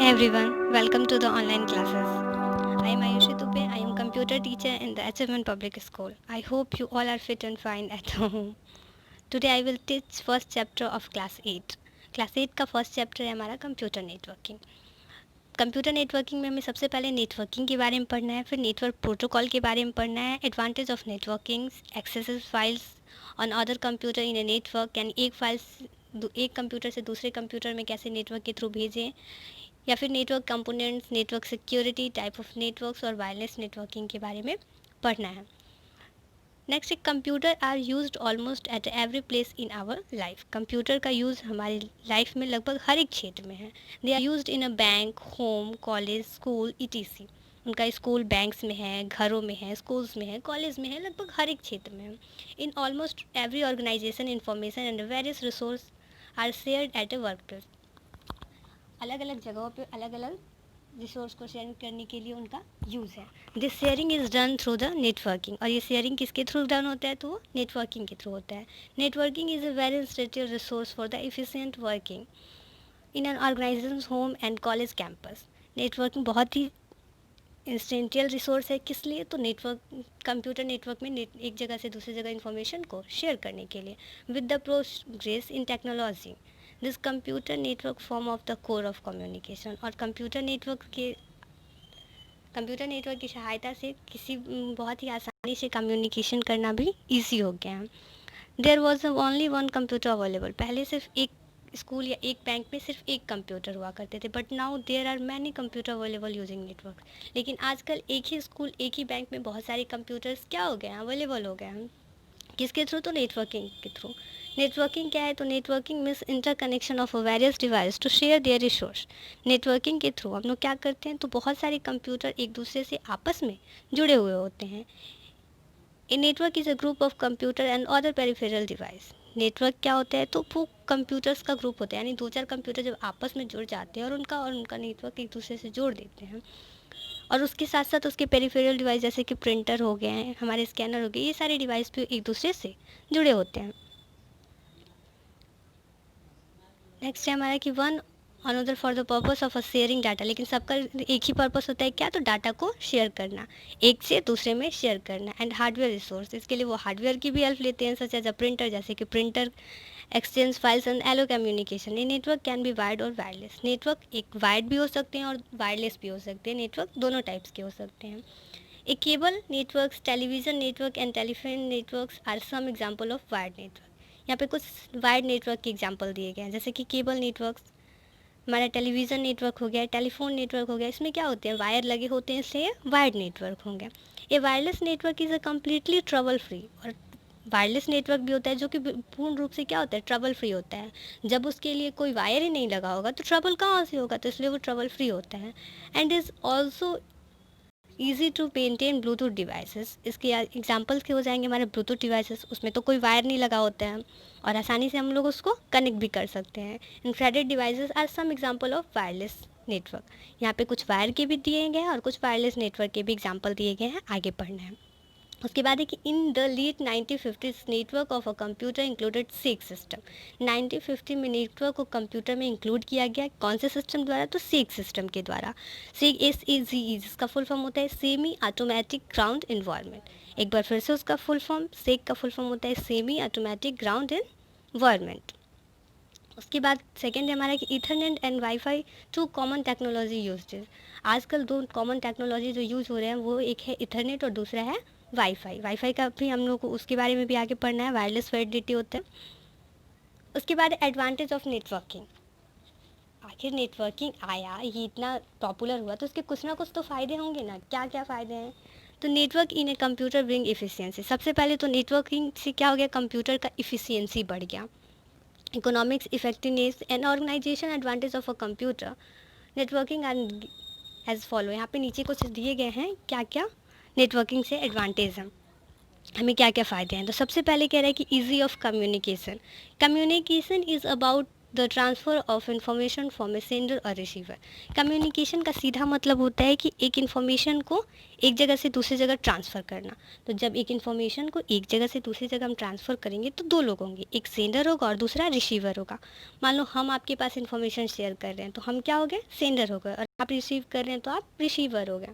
everyone, welcome to the online classes. I am Ayushi Dupe. I am computer teacher in the HMN Public School. I hope you all are fit and fine at home. Today I will teach first chapter of class 8. Class 8 का first chapter है हमारा computer networking. Computer networking में हमें सबसे पहले networking के बारे में पढ़ना है, फिर नेटवर्क प्रोटोकॉल के बारे में पढ़ना है, advantage of networking, excessive files on other computer in a network, यानी एक कंप्यूटर से दूसरे कंप्यूटर में कैसे नेटवर्क के थ्रू भेजें, या फिर network components, network security, type of networks और वायरलेस नेटवर्किंग के बारे में पढ़ना है. नेक्स्ट, एक computer are used almost at every place in our life. Computer का यूज़ हमारी लाइफ में लगभग हर एक क्षेत्र में है. They are used in a bank, home, college, school, etc. उनका स्कूल बैंक्स में है, घरों में है, स्कूल्स में है, कॉलेज में है, लगभग हर एक क्षेत्र में है. In almost every organisation information and various resource are shared at a work place. अलग अलग जगहों पे अलग अलग रिसोर्स को शेयर करने के लिए उनका यूज़ है. This sharing is done through the networking. और ये शेयरिंग किसके थ्रू डन होता है? तो वो नेटवर्किंग के थ्रू होता है. Networking is a very essential resource for the efficient working in an organisation, home and college campus. Networking बहुत ही इंस्टेंशियल रिसोर्स है. किस लिए? तो कंप्यूटर नेटवर्क में एक जगह से दूसरी जगह इंफॉर्मेशन को शेयर करने के लिए. With the progress in technology, this computer network form of the core of communication. और कंप्यूटर नेटवर्क की सहायता से बहुत ही आसानी से कम्युनिकेशन करना भी ईजी हो गया है. There was only one computer available. पहले सिर्फ एक स्कूल या एक बैंक में सिर्फ एक कंप्यूटर हुआ करते थे, but now there are many computer available using network. लेकिन आजकल एक ही स्कूल, एक ही बैंक में बहुत सारे कंप्यूटर्स क्या हो गए हैं, अवेलेबल हो गए हैं. किसके थ्रू? तो नेटवर्किंग के थ्रू. नेटवर्किंग क्या है? तो networking means interconnection of various device to share their resource. Networking के थ्रू हम लोग क्या करते हैं? तो बहुत सारे कंप्यूटर एक दूसरे से आपस में जुड़े हुए होते हैं. A network is a group of computer and other peripheral device. Network क्या होता है? तो वो कंप्यूटर्स का ग्रुप होता है, यानी दो चार कंप्यूटर जब आपस में जुड़ जाते हैं और उनका नेटवर्क एक दूसरे से जोड़ देते हैं. और उसके साथ साथ उसके पेरिफेरल डिवाइस जैसे कि प्रिंटर हो गए हैं, हमारे स्कैनर हो गए, ये सारे डिवाइस भी एक दूसरे से जुड़े होते हैं. नेक्स्ट है हमारा कि one another for the purpose of a sharing data. लेकिन सबका एक ही पर्पस होता है क्या? तो डाटा को शेयर करना, एक से दूसरे में शेयर करना. एंड हार्डवेयर रिसोर्स, इसके लिए वो हार्डवेयर की भी हेल्प लेते हैं, सच एज अ प्रिंटर, जैसे कि printer, exchange files and allow communication. ये नेटवर्क कैन बी वायर्ड और वायरलेस. नेटवर्क एक वायर्ड भी हो सकते हैं और वायरलेस भी हो सकते हैं. नेटवर्क दोनों टाइप्स के हो सकते हैं. A cable networks, television network and telephone networks are some example of wired network. यहाँ पे कुछ वायर्ड नेटवर्क के एग्जांपल दिए गए हैं, जैसे कि केबल नेटवर्क्स, हमारा टेलीविज़न नेटवर्क हो गया, टेलीफोन नेटवर्क हो गया. इसमें क्या होते हैं? वायर लगे होते हैं, इसलिए वायर्ड नेटवर्क होंगे. ये wireless network is a completely trouble free. और वायरलेस नेटवर्क भी होता है जो कि पूर्ण रूप से क्या होता है? ट्रबल फ्री होता है. जब उसके लिए कोई वायर ही नहीं लगा होगा तो ट्रबल कहाँ से होगा? तो इसलिए वो ट्रबल फ्री होता है. And is also easy to maintain Bluetooth devices. इसके एग्जांपल्स के हो जाएंगे हमारे ब्लूटूथ डिवाइसेस. उसमें तो कोई वायर नहीं लगा होता है और आसानी से हम लोग उसको कनेक्ट भी कर सकते हैं. Infrared devices are some example of wireless network. यहाँ पे कुछ वायर के भी दिए गए हैं और कुछ वायरलेस नेटवर्क के भी एग्जांपल दिए गए हैं, आगे पढ़ना है. उसके बाद है कि in the late 1950s network of a computer included seek system. 1950 में नेटवर्क को कंप्यूटर में इंक्लूड किया गया. कौन से सिस्टम द्वारा? तो सीक सिस्टम के द्वारा. सीक SEGE, जिसका फुल फॉर्म होता है सेमी ऑटोमेटिक ग्राउंड इन्वायरमेंट. एक बार फिर से उसका फुल फॉर्म, सेक का फुल फॉर्म होता है सेमी ऑटोमेटिक ग्राउंड इन्वायरमेंट. उसके बाद सेकेंड है हमारा कि Ethernet and WiFi, two common technology use. आजकल दो कॉमन टेक्नोलॉजी जो यूज़ हो रहे हैं वो एक है ईथरनेट और दूसरा है वाईफाई. वाईफाई का भी हम लोग को उसके बारे में भी आगे पढ़ना है. वायरलेस वैलिडिटी होता है. उसके बाद एडवांटेज ऑफ नेटवर्किंग. आखिर नेटवर्किंग आया, ये इतना पॉपुलर हुआ तो उसके कुछ ना कुछ तो फ़ायदे होंगे ना. क्या क्या फ़ायदे हैं? तो network in a computer bring efficiency. सबसे पहले तो नेटवर्किंग से क्या हो गया? कंप्यूटर का इफ़िशियंसी बढ़ गया. Economics, effectiveness and organisation advantage of a computer networking and as follow. यहाँ पे नीचे कुछ दिए गए हैं क्या क्या नेटवर्किंग से एडवांटेज हैं, हमें क्या क्या फ़ायदे हैं. तो सबसे पहले कह रहा है कि easy of communication. Communication is about the transfer of information from A sender और रिसीवर। कम्युनिकेशन का सीधा मतलब होता है कि एक इन्फॉर्मेशन को एक जगह से दूसरी जगह ट्रांसफ़र करना। तो जब एक इन्फॉर्मेशन को एक जगह से दूसरी जगह हम ट्रांसफ़र करेंगे तो दो लोग होंगे, एक सेंडर होगा और दूसरा रिसीवर होगा। मान लो हम आपके पास इन्फॉर्मेशन शेयर कर रहे हैं तो हम क्या हो गए, सेंडर हो गए, और आप रिसीव कर रहे हैं तो आप रिसीवर हो गए।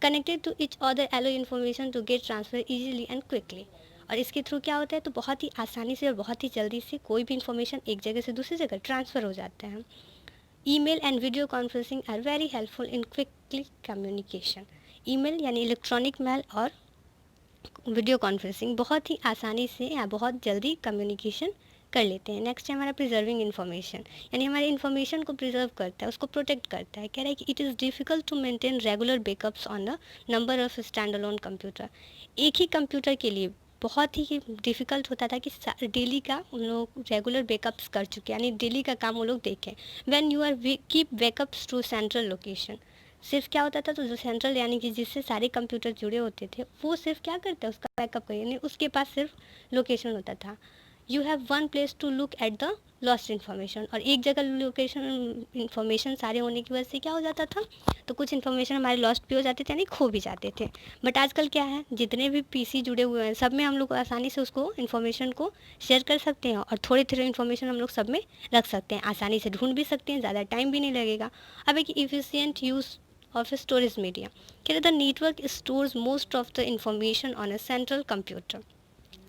Connected to each other allow information to get transfer easily and quickly. और इसके थ्रू क्या होता है, तो बहुत ही आसानी से और बहुत ही जल्दी से कोई भी इन्फॉर्मेशन एक जगह से दूसरी जगह ट्रांसफ़र हो जाता है। Email and video conferencing are very helpful in quickly communication. Email यानी इलेक्ट्रॉनिक मेल और वीडियो कॉन्फ्रेंसिंग बहुत ही आसानी से या बहुत जल्दी कम्युनिकेशन कर लेते हैं। नेक्स्ट है हमारा प्रिजर्विंग इन्फॉर्मेशन, यानी हमारे इन्फॉर्मेशन को प्रिजर्व करता है, उसको प्रोटेक्ट करता है। कह रहा है कि it is difficult to maintain regular backups on the number of stand alone computer. एक ही कंप्यूटर के लिए बहुत ही डिफ़िकल्ट होता था कि डेली का उन लोग रेगुलर बैकअप्स कर चुके, यानी डेली का काम वो लोग देखें। When you are keep backups to central location, सिर्फ क्या होता था, तो जो सेंट्रल यानी कि जिससे सारे कंप्यूटर जुड़े होते थे वो सिर्फ क्या करते हैं, उसका बैकअप करें, यानी उसके पास सिर्फ लोकेशन होता था। You have one place to look at the lost information, और एक जगह लोकेशन इन्फॉर्मेशन सारे होने की वजह से क्या हो जाता था, तो कुछ इन्फॉर्मेशन हमारे लॉस्ट भी हो जाते थे, यानी खो भी जाते थे। बट आजकल क्या है, जितने भी पीसी जुड़े हुए हैं सब में हम लोग आसानी से उसको इन्फॉर्मेशन को शेयर कर सकते हैं, और थोड़े थोड़े इन्फॉर्मेशन हम लोग सब में रख सकते हैं, आसानी से ढूंढ भी सकते हैं, ज़्यादा टाइम भी नहीं लगेगा। अब एक efficient use of a storage medium. Here the network stores most of the information on a central computer.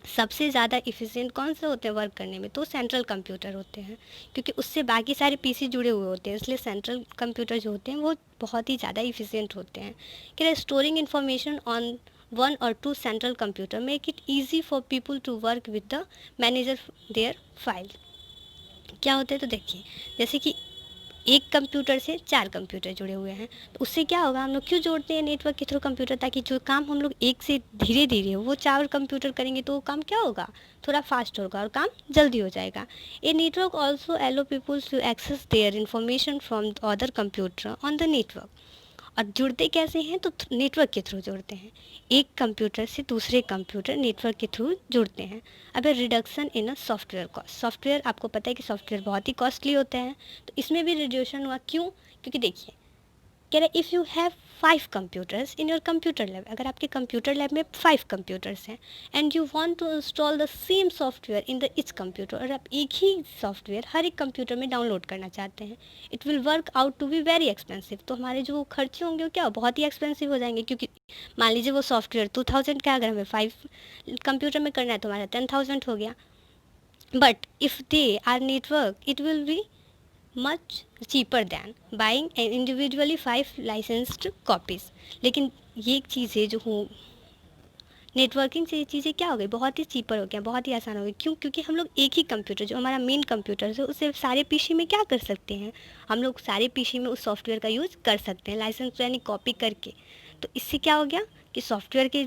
सबसे ज़्यादा इफ़िशियंट कौन से होते हैं वर्क करने में, तो सेंट्रल कंप्यूटर होते हैं, क्योंकि उससे बाकी सारे पीसी जुड़े हुए होते हैं, इसलिए सेंट्रल कंप्यूटर जो होते हैं वो बहुत ही ज़्यादा इफ़िशियंट होते हैं। कि storing information on one or two central computer make it easy for people to work with the manager their file. क्या होता है, तो देखिए जैसे कि एक कंप्यूटर से 4 कंप्यूटर जुड़े हुए हैं, तो उससे क्या होगा, हम लोग क्यों जोड़ते हैं नेटवर्क के थ्रू कंप्यूटर, ताकि जो काम हम लोग एक से धीरे धीरे वो 4 कंप्यूटर करेंगे तो वो काम क्या होगा, थोड़ा फास्ट होगा और काम जल्दी हो जाएगा। A network also allow peoples to access their information from other computer on the network. और जुड़ते कैसे हैं, तो नेटवर्क के थ्रू जुड़ते हैं, एक कंप्यूटर से दूसरे कंप्यूटर नेटवर्क के थ्रू जुड़ते हैं। अब reduction in a software cost, software आपको पता है कि सॉफ्टवेयर बहुत ही कॉस्टली होते हैं, तो इसमें भी रिड्यूशन हुआ। क्यों, क्योंकि देखिए कह रहे if you have 5 computers in your computer lab, अगर आपके कंप्यूटर लैब में 5 कंप्यूटर्स हैं and you want to install the same software in the each computer, और आप एक ही सॉफ्टवेयर हर एक कंप्यूटर में डाउनलोड करना चाहते हैं, it will work out to be very expensive. तो हमारे जो खर्चे होंगे वो क्या बहुत ही एक्सपेंसिव हो जाएंगे, क्योंकि मान लीजिए वो सॉफ्टवेयर 2000 का, अगर हमें 5 कंप्यूटर में करना है तो हमारा 10,000 हो गया। But if they are network it will be much cheaper than buying an individually 5 licensed copies। लेकिन ये चीज़ें जो हूँ नेटवर्किंग से, ये चीज़ें क्या हो गई, बहुत ही चीपर हो गया, बहुत ही आसान हो गई। क्यों, क्योंकि हम लोग एक ही कंप्यूटर जो हमारा मेन कंप्यूटर है उससे सारे पीसी में क्या कर सकते हैं, हम लोग सारे पीसी में उस सॉफ्टवेयर का यूज़ कर सकते हैं, लाइसेंस यानी कॉपी करके। तो इससे क्या हो गया कि सॉफ्टवेयर के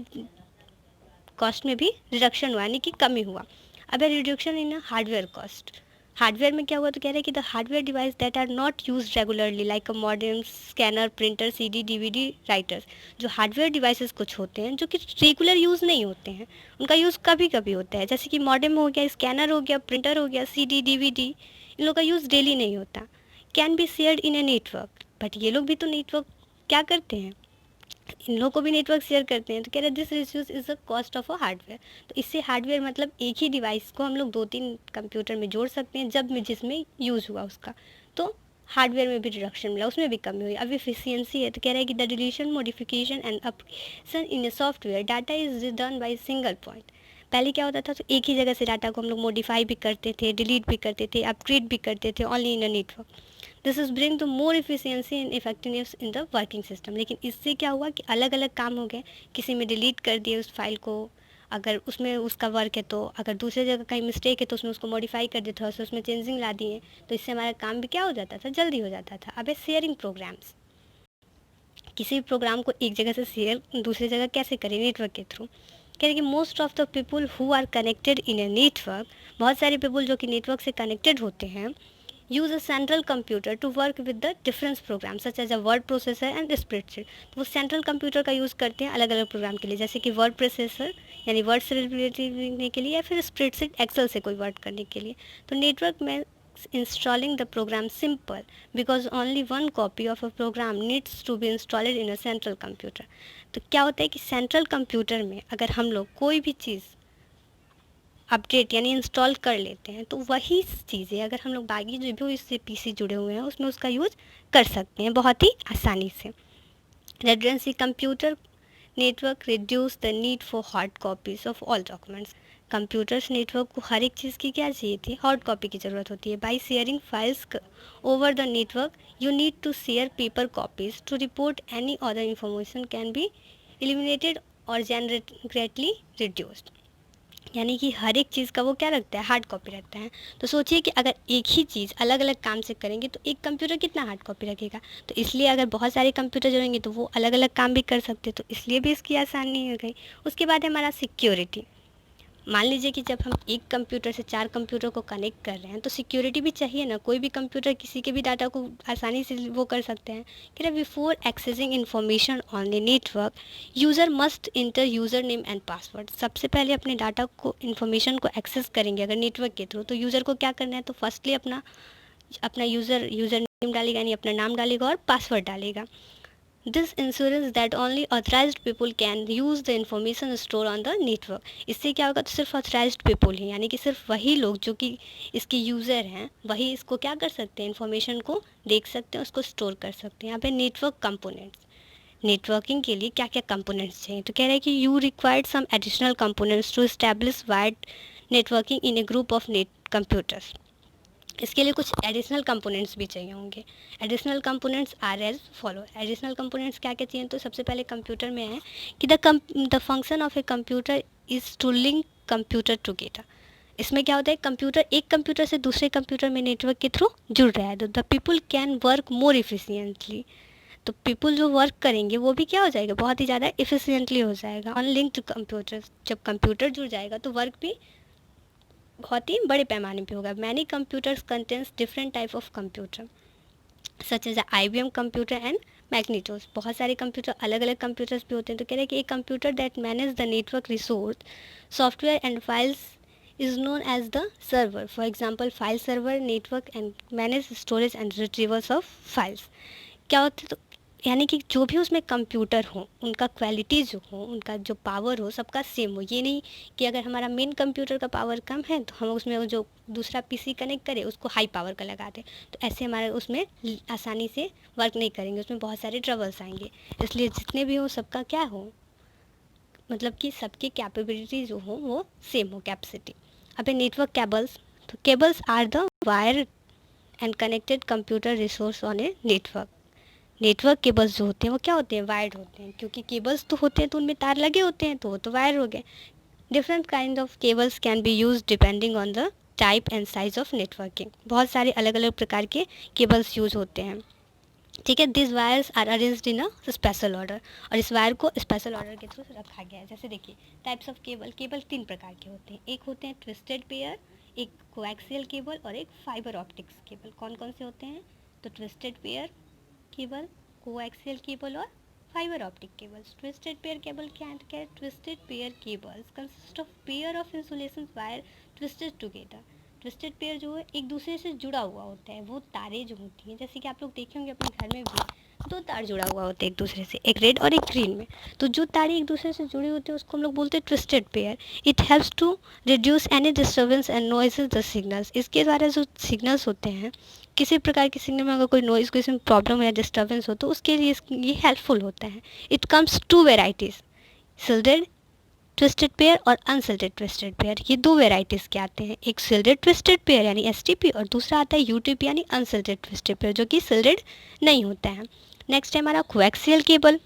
कॉस्ट में भी रिडक्शन हुआ, यानी कि कमी हुआ। अब reduction in hardware cost, hardware में क्या हुआ, तो कह रहे हैं कि the hardware device that are not use regularly like a modem, scanner, printer, CD, DVD writers. जो हार्डवेयर डिवाइसेस कुछ होते हैं जो कि रेगुलर यूज़ नहीं होते हैं, उनका यूज़ कभी कभी होता है, जैसे कि मॉडेम हो गया, स्कैनर हो गया, प्रिंटर हो गया, सीडी, डीवीडी, इन लोग का यूज़ डेली नहीं होता। Can be shared in a network, but ये लोग भी तो नेटवर्क क्या करते हैं, इन लोगों को भी नेटवर्क शेयर करते हैं। तो कह रहे हैं this reduce is the cost of a hardware. तो इससे हार्डवेयर मतलब एक ही डिवाइस को हम लोग 2-3 कंप्यूटर में जोड़ सकते हैं जब में जिसमें यूज़ हुआ उसका, तो हार्डवेयर में भी रिडक्शन मिला, उसमें भी कमी हुई। अब एफिशिएंसी है, तो कह रहा है कि the deletion, modification and updation in a software data is done by single point. पहले क्या होता था, तो एक ही जगह से डाटा को हम लोग मॉडिफाई भी करते थे, डिलीट भी करते थे, अपग्रेड भी करते थे, only in a network. This is bring the more efficiency and effectiveness in the working system. लेकिन इससे क्या हुआ कि अलग अलग काम हो गए, किसी में डिलीट कर दिए उस फाइल को, अगर उसमें उसका वर्क है, तो अगर दूसरे जगह कहीं मिस्टेक है तो उसमें उसको मॉडिफाई कर दिया, थोड़ा सा उसमें चेंजिंग ला दिए, तो इससे हमारा काम भी क्या हो जाता था, जल्दी हो जाता था। अब शेयरिंग प्रोग्राम्स, किसी भी प्रोग्राम को एक जगह से शेयर दूसरी जगह कैसे करें, नेटवर्क के थ्रू। कह रहे कि most of the people who are connected in a network, बहुत सारे पीपल जो कि नेटवर्क से कनेक्टेड होते हैं, use a central computer to work with the difference program such as a word processor and spreadsheet. तो वो सेंट्रल कंप्यूटर का यूज़ करते हैं अलग अलग प्रोग्राम के लिए, जैसे कि वर्ड प्रोसेसर यानी वर्ड से रिलेटेड लिखने के लिए, या फिर स्प्रेडशीट एक्सेल से कोई वर्ड करने के लिए। तो नेटवर्क में makes installing the program simple because only one copy of a program needs to be installed in a central computer. तो क्या होता है कि सेंट्रल कंप्यूटर में अगर हम लोग कोई भी चीज़ अपडेट यानी इंस्टॉल कर लेते हैं तो वही चीज़ें अगर हम लोग बाकी जो भी इससे पीसी जुड़े हुए हैं उसमें उसका यूज़ कर सकते हैं बहुत ही आसानी से. Redundancy computer network reduce the need for hard copies of all documents. Computers network को हर एक चीज़ की क्या चाहिए थी, हार्ड कॉपी की ज़रूरत होती है. By sharing files over the network you need to share paper copies to report any other information can be eliminated or greatly reduced. यानी कि हर एक चीज़ का वो क्या रखता है, हार्ड कॉपी रखता है. तो सोचिए कि अगर एक ही चीज़ अलग अलग काम से करेंगे तो एक कंप्यूटर कितना हार्ड कॉपी रखेगा. तो इसलिए अगर बहुत सारे कंप्यूटर जुड़ेंगे तो वो अलग अलग काम भी कर सकते, तो इसलिए भी इसकी आसानी हो गई. उसके बाद है हमारा सिक्योरिटी. मान लीजिए कि जब हम एक कंप्यूटर से 4 कंप्यूटर को कनेक्ट कर रहे हैं तो सिक्योरिटी भी चाहिए ना. कोई भी कंप्यूटर किसी के भी डाटा को आसानी से वो कर सकते हैं. कि before accessing information on the network user must inter user name and password. सबसे पहले अपने डाटा को इन्फॉर्मेशन को एक्सेस करेंगे अगर नेटवर्क के थ्रू, तो यूज़र को क्या करना है, तो फर्स्टली अपना यूज़र नेम डालेगा यानी अपना नाम डालेगा और पासवर्ड डालेगा. This ensures that only authorized people can use the information stored on the network. इससे क्या होगा, तो सिर्फ authorized people ही यानी कि सिर्फ वही लोग जो कि इसके यूज़र हैं वही इसको क्या कर सकते हैं, इन्फॉर्मेशन को देख सकते हैं, उसको स्टोर कर सकते हैं. यहाँ पे नेटवर्क कंपोनेंट्स, नेटवर्किंग के लिए क्या क्या कंपोनेंट्स चाहिए, तो कह रहे हैं कि you required some additional components to establish wired networking in a group of computers. इसके लिए कुछ एडिशनल कंपोनेंट्स भी चाहिए होंगे. Additional components are as follow. Additional components क्या क्या चाहिए, तो सबसे पहले कंप्यूटर में है कि the function of a computer is to link computer together. इसमें क्या होता है, कंप्यूटर एक कंप्यूटर से दूसरे कंप्यूटर में नेटवर्क के थ्रू जुड़ रहा है तो the people can work more efficiently. तो पीपल जो वर्क करेंगे वो भी क्या हो जाएगा, बहुत ही ज़्यादा इफिशियंटली हो जाएगा. ऑन लिंक्ड कंप्यूटर, जब कंप्यूटर जुड़ जाएगा तो वर्क भी बहुत ही बड़े पैमाने पे होगा. Many computers contains different type of computer such as IBM computer and Macintosh. बहुत सारे कंप्यूटर अलग अलग कंप्यूटर्स भी होते हैं. तो कह रहे हैं कि एक computer that manage the network resource software and files is known as the server. For example file server network and manage storage and retrievers of files. क्या होता है, तो यानी कि जो भी उसमें कंप्यूटर हो उनका क्वालिटी जो हो, उनका जो पावर हो सबका सेम हो. ये नहीं कि अगर हमारा मेन कंप्यूटर का पावर कम है तो हम उसमें जो दूसरा पीसी कनेक्ट करें उसको हाई पावर का लगा दें, तो ऐसे हमारे उसमें आसानी से वर्क नहीं करेंगे, उसमें बहुत सारे ट्रबल्स आएंगे. इसलिए जितने भी हो सबका क्या हो, मतलब कि सबकी कैपेबिलिटी जो हो वो सेम हो, कैपेसिटी. अब नेटवर्क केबल्स, तो cables are the wire and connected computer resource on a network. Network cables जो होते हैं वो क्या होते हैं, वायर्ड होते हैं. क्योंकि केबल्स तो होते हैं तो उनमें तार लगे होते हैं तो वो तो वायर हो गए. Different kind of cables can be use depending on the type and size of networking. बहुत सारे अलग अलग प्रकार के केबल्स यूज होते हैं. ठीक है, this wires are arranged in a special order. और इस वायर को स्पेशल ऑर्डर के थ्रू रखा गया है. जैसे देखिए टाइप्स ऑफ केबल. केबल 3 प्रकार के होते हैं. एक होते हैं ट्विस्टेड पेयर, एक कोएक्सियल केबल और एक फाइबर ऑप्टिक्स केबल. कौन कौन से होते हैं, तो twisted pair cable, coaxial cable और fibre optic cables. Twisted pair cable क्या है, twisted pair cables consist of pair of insulation wire twisted together. Twisted pair जो है एक दूसरे से जुड़ा हुआ होता है. वो तारे जो होती हैं, जैसे कि आप लोग देखे होंगे अपने घर में भी 2 तार जुड़ा हुआ होते हैं एक दूसरे से, एक रेड और एक ग्रीन में. तो जो तारे एक दूसरे से जुड़े होते हैं उसको हम लोग बोलते हैं twisted pair. It helps to reduce any disturbance and noises the signals. इसके द्वारा जो सिग्नल्स होते हैं, किसी प्रकार के सिग्नल में अगर कोई नॉइज़ कोई इसमें प्रॉब्लम या डिस्टर्बेंस हो तो उसके लिए ये हेल्पफुल होता है. It comes 2 varieties, shielded twisted pair और अनशिल्डेड ट्विस्टेड पेयर. ये 2 वेराइटीज़ के आते हैं. एक शिल्डेड ट्विस्टेड पेयर यानी STP और दूसरा आता है UTP यानी अनशिल्डेड ट्विस्टेड पेयर जो कि शिल्डेड नहीं होता है. नेक्स्ट है हमारा कोएक्सियल केबल.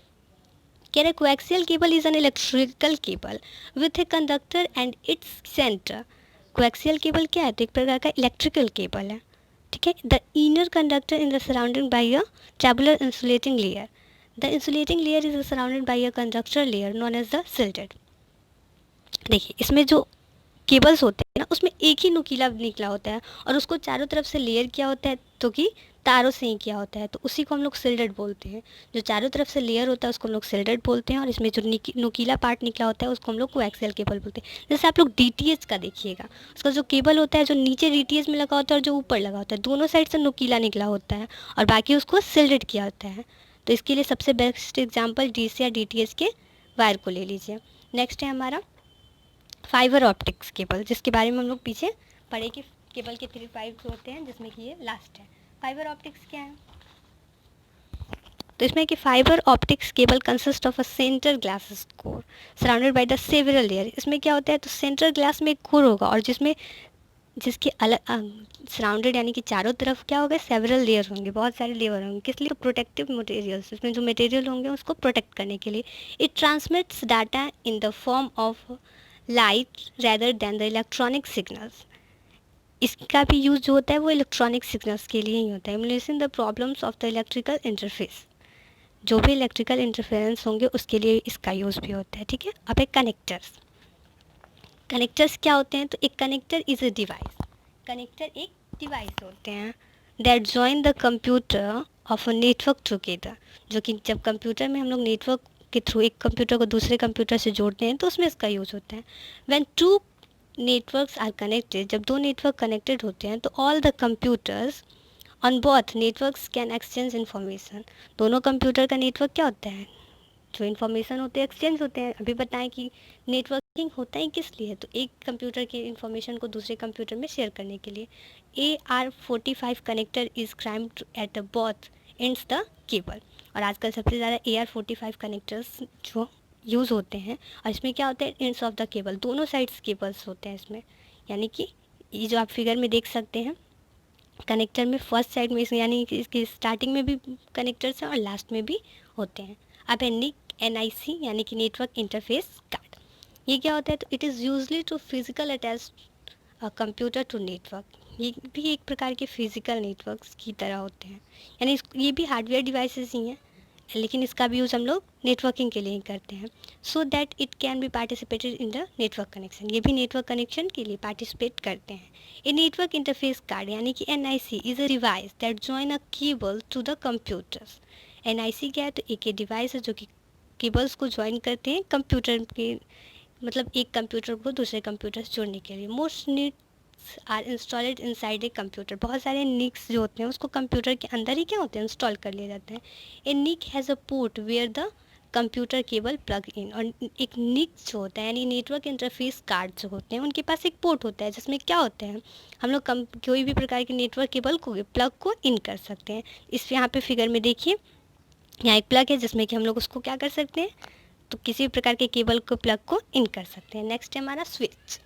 कह रहे coaxial cable is an electrical cable with a conductor and its centre. Coaxial cable क्या है, तो एक प्रकार का इलेक्ट्रिकल केबल है. ठीक है, the inner conductor in the surrounding by a tabular insulating layer. The insulating layer is surrounded by a conductor layer known as the shielded. देखिए इसमें जो केबल्स होते हैं ना उसमें एक ही नुकीला निकला होता है और उसको चारों तरफ से लेयर किया होता है तो कि तारों से ही किया होता है, तो उसी को हम लोग सिल्डेड बोलते हैं। जो चारों तरफ से लेयर होता है उसको हम लोग सिल्डेड बोलते हैं, और इसमें जो नुकीला पार्ट निकला होता है उसको हम लोग कोएक्सियल केबल बोलते हैं। जैसे आप लोग डीटीएच का देखिएगा, उसका जो केबल होता है, जो नीचे डीटीएच में लगा होता है और जो ऊपर लगा होता है, दोनों साइड से नुकीला निकला होता है और बाकी उसको सिल्डेड किया होता है। तो इसके लिए सबसे बेस्ट एग्जाम्पल डीसी या डीटीएच के वायर को ले लीजिए। नेक्स्ट है हमारा फाइबर ऑप्टिक्स केबल, जिसके बारे में हम लोग पीछे पढ़े कि केबल के 3 टाइप्स होते हैं, जिसमें कि ये लास्ट है। फाइबर ऑप्टिक्स क्या है? तो इसमें कि fibre optics cable consist of a centre glass core surrounded by the several layer. इसमें क्या होता है, तो सेंटर ग्लास में एक कोर होगा और जिसके अलग सराउंडेड यानी कि चारों तरफ क्या होगा, सेवरल लेयर होंगे, बहुत सारे लेयर होंगे। किस लिए? प्रोटेक्टिव मटेरियल्स, इसमें जो मटेरियल होंगे उसको प्रोटेक्ट करने के लिए। It transmits data in the form of light rather than the electronic signals. इसका भी यूज़ जो होता है वो इलेक्ट्रॉनिक सिग्नल्स के लिए ही होता है। Emulation the problems of the electrical interface, जो भी इलेक्ट्रिकल इंटरफेरेंस होंगे उसके लिए इसका यूज़ भी होता है। ठीक है। अब एक कनेक्टर्स, कनेक्टर्स क्या होते हैं? तो एक connector is a device, connector एक डिवाइस होते हैं that join the computer of a network together, जो कि जब कंप्यूटर में हम लोग नेटवर्क के थ्रू एक कंप्यूटर को दूसरे कंप्यूटर से जोड़ते हैं तो उसमें इसका यूज़ होता है। When two networks are connected, जब दो नेटवर्क कनेक्टेड होते हैं तो all the computers on both networks can exchange information. दोनों कंप्यूटर का नेटवर्क क्या होता है, जो इन्फॉर्मेशन होते हैं एक्सचेंज होते हैं। अभी बताएं कि नेटवर्किंग होता है किस लिए, तो एक कंप्यूटर के इन्फॉर्मेशन को दूसरे कंप्यूटर में शेयर करने के लिए। AR45 connector is crimped at both ends the cable. और आजकल सबसे ज़्यादा AR45 कनेक्टर्स जो यूज़ होते हैं, और इसमें क्या होता है, एंड्स ऑफ द केबल, दोनों साइड्स केबल्स होते हैं इसमें। यानी कि ये जो आप फिगर में देख सकते हैं, कनेक्टर में फर्स्ट साइड में यानी कि इसकी स्टार्टिंग में भी कनेक्टर्स हैं और लास्ट में भी होते हैं। अब है NIC यानी कि नेटवर्क इंटरफेस कार्ड। ये क्या होता है, तो it is usually to physical attach computer to network. ये भी एक प्रकार के फिजिकल नेटवर्क्स की तरह होते हैं, यानी ये भी हार्डवेयर डिवाइसेस ही हैं, लेकिन इसका भी यूज़ हम लोग नेटवर्किंग के लिए ही करते हैं। So that it can be participated in the network connection, ये भी नेटवर्क कनेक्शन के लिए पार्टिसिपेट करते हैं। ए नेटवर्क इंटरफेस कार्ड यानी कि NIC is a device that join a cable to the computers. NIC क्या है, तो एक डिवाइस है जो कि केबल्स को ज्वाइन करते हैं कंप्यूटर के, मतलब एक कंप्यूटर को दूसरे कंप्यूटर से जोड़ने के लिए। Most NICs are installed inside a computer, बहुत सारे नीक्स जो होते हैं उसको कंप्यूटर के अंदर ही क्या होते हैं, इंस्टॉल कर लिए जाते हैं। A NIC has a port where the computer cable plug in. और एक नीक जो होता है यानी नेटवर्क इंटरफेस कार्ड जो होते हैं उनके पास एक पोर्ट होता है जिसमें क्या होते हैं, हम लोग कोई भी प्रकार के नेटवर्क केबल को प्लग को इन कर सकते हैं। इस यहाँ पे फिगर में देखिए, यहाँ एक प्लग है जिसमें कि हम लोग उसको क्या कर सकते हैं, तो किसी भी प्रकार के केबल को प्लग को इन कर सकते हैं। नेक्स्ट है हमारा स्विच।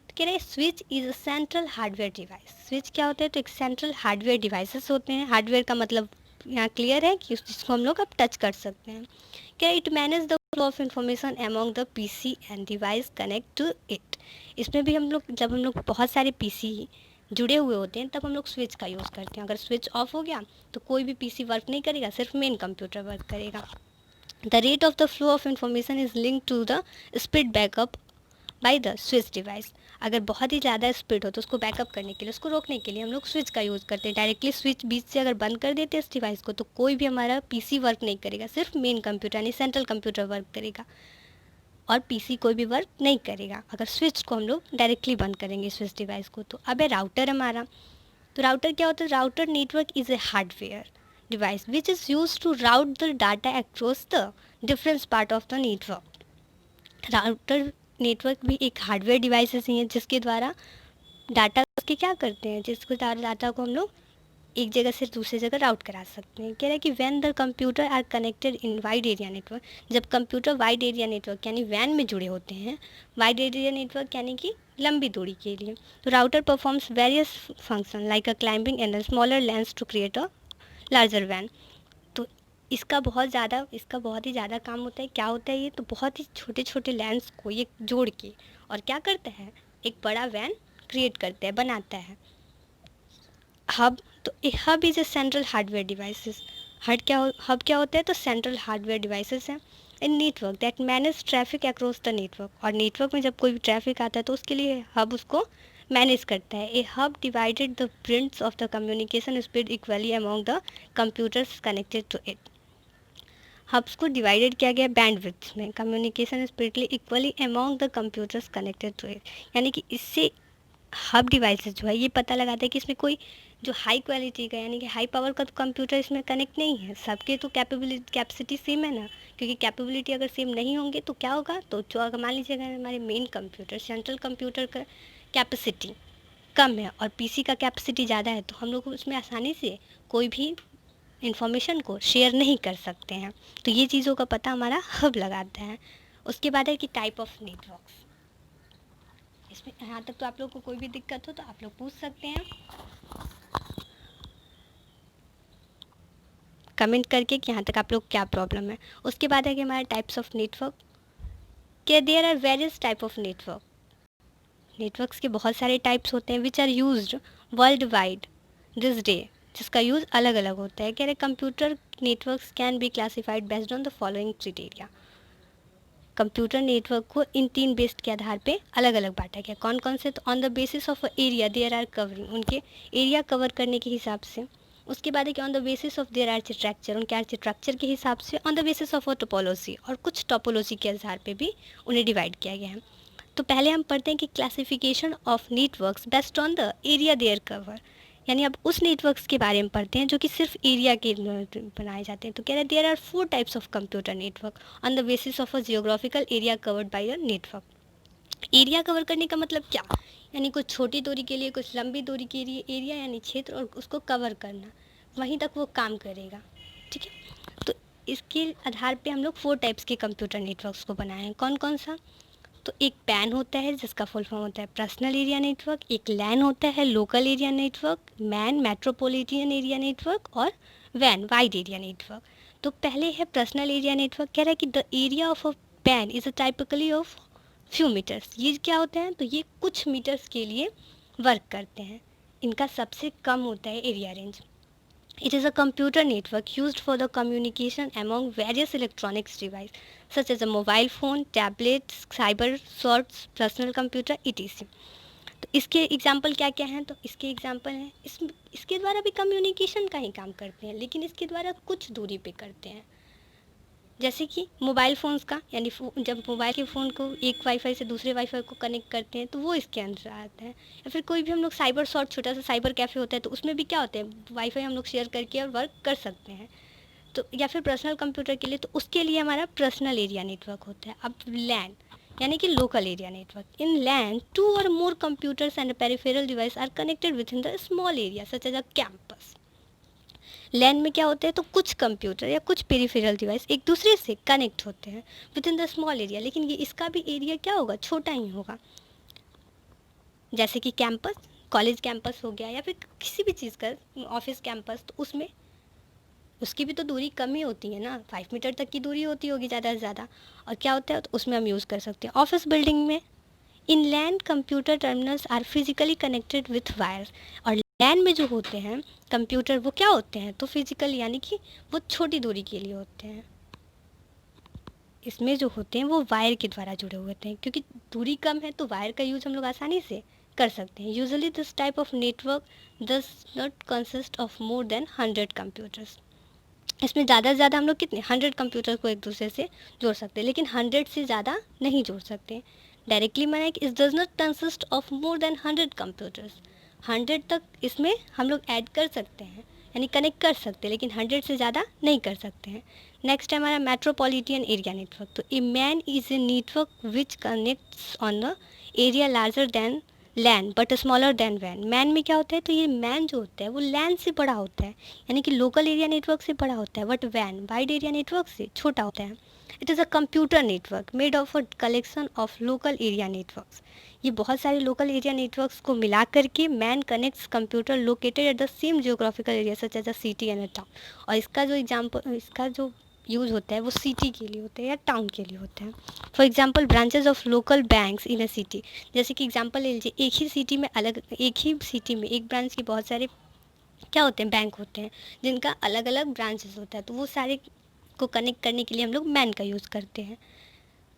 तो कह रहे हैं switch is a central hardware device. Switch क्या होता है, तो एक सेंट्रल हार्डवेयर डिवाइसेस होते हैं। हार्डवेयर का मतलब यहाँ क्लियर है कि जिसको हम लोग अब टच कर सकते हैं। क्या it manage the flow of information among the PC and device connect to it. इसमें भी हम लोग जब हम लोग बहुत सारे PC जुड़े हुए होते हैं तब हम लोग स्विच का यूज़ करते हैं। अगर स्विच ऑफ हो गया तो कोई भी PC वर्क नहीं करेगा, सिर्फ मेन कंप्यूटर वर्क करेगा। The rate of the flow of information is link to the speed backup by the switch device. अगर बहुत ही ज़्यादा स्पीड हो तो उसको बैकअप करने के लिए, उसको रोकने के लिए हम लोग स्विच का यूज़ करते हैं। डायरेक्टली स्विच बीच से अगर बंद कर देते हैं इस डिवाइस को तो कोई भी हमारा PC वर्क नहीं करेगा, सिर्फ मेन कंप्यूटर यानी सेंट्रल कंप्यूटर वर्क करेगा और PC कोई भी वर्क नहीं करेगा अगर स्विच को हम लोग डायरेक्टली बंद करेंगे स्विच डिवाइस को। तो अब है राउटर हमारा। तो राउटर क्या होता है, router network is a hardware device which is use to route the data across the different part of the network. Router network भी एक हार्डवेयर डिवाइसेस ही हैं जिसके द्वारा डाटा उसके क्या करते हैं, जिसके द्वारा डाटा को हम लोग एक जगह से दूसरी जगह राउट करा सकते हैं। कह रहे हैं कि when the computer are connected in wide area network, जब कंप्यूटर वाइड एरिया नेटवर्क यानी वैन में जुड़े होते हैं, वाइड एरिया नेटवर्क यानी कि लंबी दूरी के लिए, तो router performs various function like a climbing and a smaller LANs to create a larger वैन। तो इसका बहुत ही ज़्यादा काम होता है। क्या होता है ये, तो बहुत ही छोटे छोटे लेंस को ये जोड़ के और क्या करता है, एक बड़ा वैन क्रिएट करता है, बनाता है। हब, तो hub is a central hardware devices. Hub क्या होता है, तो सेंट्रल हार्डवेयर डिवाइसेस हैं in network that manage traffic across the network. और नेटवर्क में जब कोई भी ट्रैफिक आता है तो उसके लिए हब उसको मैनेज करता है। A hub divided the prints of the communication speed equally among the computers connected to it. Hubs को डिवाइडेड किया गया बैंडविड्थ में, communication speedily equally among the computers connected to it. यानी कि इससे हब डिवाइसेस जो है ये पता लगाता है कि इसमें कोई जो हाई क्वालिटी का यानी कि हाई पावर का तो कंप्यूटर इसमें कनेक्ट नहीं है। सबके तो कैपेसिटी सेम है ना, क्योंकि कैपेबिलिटी अगर सेम नहीं होंगे तो क्या होगा, तो जो अगर मान लीजिए अगर हमारे मेन कंप्यूटर सेंट्रल कंप्यूटर का कैपेसिटी कम है और पीसी का कैपेसिटी ज़्यादा है, तो हम लोग उसमें आसानी से कोई भी इंफॉर्मेशन को शेयर नहीं कर सकते हैं। तो ये चीज़ों का पता हमारा हब लगाता है। उसके बाद है कि टाइप ऑफ नेटवर्क्स। इसमें यहाँ तक तो आप लोग को कोई भी दिक्कत हो तो आप लोग पूछ सकते हैं कमेंट करके कि यहाँ तक आप लोग क्या प्रॉब्लम है। उसके बाद है कि हमारे टाइप्स ऑफ नेटवर्क, के there are various type of network. Networks के बहुत सारे टाइप्स होते हैं which are used worldwide this day, जिसका यूज़ अलग अलग होता है। कह रहे computer networks can be classified based on the following criteria. Computer network को इन 3 बेस्ड के आधार पे अलग अलग बांटा गया। कौन कौन से, तो on the basis of area there are covering, उनके एरिया कवर करने के हिसाब से। उसके बाद है कि on the basis of their architecture, उनके आर्किटेक्चर के हिसाब से। On the basis of a topology, और कुछ टोपोलॉजी के आधार पे भी उन्हें डिवाइड किया गया है। तो पहले हम पढ़ते हैं कि classification of networks based on the area their cover, यानी अब उस नेटवर्क्स के बारे में पढ़ते हैं जो कि सिर्फ एरिया के बनाए जाते हैं। तो कह रहे हैं there are 4 types of computer network on the basis of a geographical area covered by a network. Area cover करने का मतलब क्या, यानी कुछ छोटी दूरी के लिए, कुछ लंबी दूरी के लिए एरिया यानी क्षेत्र, और उसको कवर करना, वहीं तक वो काम करेगा। ठीक है, तो इसके आधार पे हम लोग 4 टाइप्स के कंप्यूटर नेटवर्क्स को बनाए हैं। कौन कौन सा, तो एक पैन होता है जिसका फुल फॉर्म होता है पर्सनल एरिया नेटवर्क, एक लैन होता है local area network, man metropolitan area network, और वैन वाइड एरिया नेटवर्क। तो पहले है पर्सनल एरिया नेटवर्क। कह रहा है कि the area of a PAN is a typically of few meters. ये क्या होते हैं, तो ये कुछ मीटर्स के लिए वर्क करते हैं। इनका सबसे कम होता है area range. It is a computer network used for the communication among various electronics devices such as a mobile phone, tablets, cyber sorts, personal computer, etc. तो इसके एग्जाम्पल क्या क्या हैं, तो इसके एग्जाम्पल हैं, इसके द्वारा भी कम्युनिकेशन का ही काम करते हैं, लेकिन इसके द्वारा कुछ दूरी पे करते हैं। जैसे कि मोबाइल फ़ोन्स का, यानी जब मोबाइल के फ़ोन को एक वाईफाई से दूसरे वाईफाई को कनेक्ट करते हैं तो वो इसके अंदर आता है। या फिर कोई भी हम लोग साइबर शॉट, छोटा सा साइबर कैफ़े होता है, तो उसमें भी क्या होता है, वाईफाई हम लोग शेयर करके और वर्क कर सकते हैं। तो या फिर पर्सनल कंप्यूटर के लिए, तो उसके लिए हमारा पर्सनल एरिया नेटवर्क होता है। अब लैन यानी कि local area network. In LAN 2 और more computers and peripheral device are connected within the small area such as a campus. LAN में क्या होता है, तो कुछ कंप्यूटर या कुछ पेरिफेरल डिवाइस एक दूसरे से कनेक्ट होते हैं with in the small area, लेकिन ये इसका भी एरिया क्या होगा, छोटा ही होगा। जैसे कि कैंपस, कॉलेज कैंपस हो गया, या फिर किसी भी चीज़ का ऑफिस कैंपस, तो उसमें उसकी भी तो दूरी कम ही होती है ना, 5 मीटर तक की दूरी होती होगी ज़्यादा से ज़्यादा। और क्या होता है, तो उसमें हम यूज़ कर सकते हैं ऑफिस बिल्डिंग में। In LAN computer terminals are physically connected with wires. और लैन में जो होते हैं कंप्यूटर, वो क्या होते हैं, तो फिजिकल यानी कि वो छोटी दूरी के लिए होते हैं। इसमें जो होते हैं वो वायर के द्वारा जुड़े हुए होते हैं, क्योंकि दूरी कम है तो वायर का यूज़ हम लोग आसानी से कर सकते हैं। Usually this type of network does not consist of more than 100 computers. इसमें ज़्यादा से ज़्यादा हम लोग कितने 100 कंप्यूटर को एक दूसरे से जोड़ सकते हैं, लेकिन 100 से ज़्यादा नहीं जोड़ सकते। डायरेक्टली माना है कि it does not consist of more than 100 computers. 100 तक इसमें हम लोग ऐड कर सकते हैं, यानी कनेक्ट कर सकते हैं, लेकिन 100 से ज़्यादा नहीं कर सकते हैं। नेक्स्ट है हमारा मेट्रोपॉलिटन एरिया नेटवर्क। तो A MAN is a network which connects on the area larger than LAN but smaller than वैन। मैन में क्या होता है, तो ये मैन जो होता है वो लैन से बड़ा होता है, यानी कि लोकल एरिया नेटवर्क से बड़ा होता है, बट वैन वाइड एरिया नेटवर्क से छोटा होता है। It is a computer network made of a collection of local area networks. ये बहुत सारे लोकल एरिया नेटवर्क्स को मिला करके MAN connects computer located at the same geographical area such as a city and a town. और इसका जो use होता है वो सिटी के लिए होता है या टाउन के लिए होता है। For example branches of local banks in a city. जैसे कि एग्जांपल ले लीजिए, एक ही सिटी में एक ब्रांच के बहुत सारे क्या होते हैं, बैंक होते हैं, जिनका अलग अलग ब्रांचेस होता है, तो वो सारे को कनेक्ट करने के लिए हम लोग मैन का यूज़ करते हैं।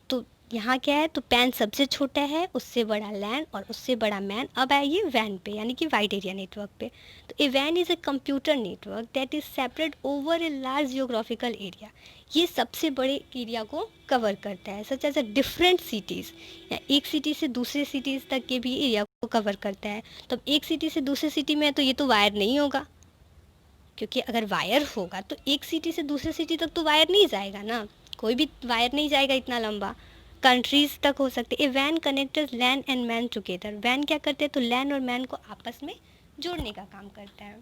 तो यहाँ क्या है, तो पैन सबसे छोटा है, उससे बड़ा लैन और उससे बड़ा मैन। अब आइए वैन पे, यानी कि वाइड एरिया नेटवर्क पे। तो ए वैन is a computer network that is separate over a large geographical area. ये सबसे बड़े एरिया को कवर करता है, such as a different cities, या एक सिटी से दूसरे सिटीज़ तक के भी एरिया को कवर करता है। तो अब एक सिटी से दूसरे सिटी में है तो ये तो वायर नहीं होगा, क्योंकि अगर वायर होगा तो एक सिटी से दूसरे सिटी तक तो वायर नहीं जाएगा ना, कोई भी वायर नहीं जाएगा इतना लंबा, कंट्रीज तक हो सकते। ए वैन connectors LAN and MAN together. वैन क्या करते हैं, तो लैन और मैन को आपस में जोड़ने का काम करता है।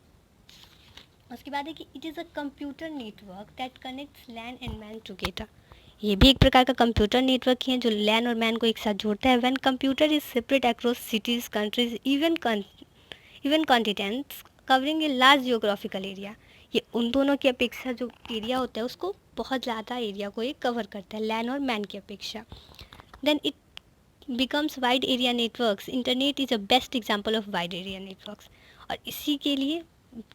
उसके बाद है कि it is a computer network that connects LAN and MAN together. ये भी एक प्रकार का कंप्यूटर नेटवर्क ही है जो लैन और मैन को एक साथ जोड़ता है। वैन computer is separate across cities, countries, even continents, covering a large geographical area. ये उन दोनों की अपेक्षा जो एरिया होता है उसको बहुत ज़्यादा एरिया को ये कवर करता है, लैन और मैन की अपेक्षा। Then it becomes wide area networks. Internet is a best example of wide area networks. और इसी के लिए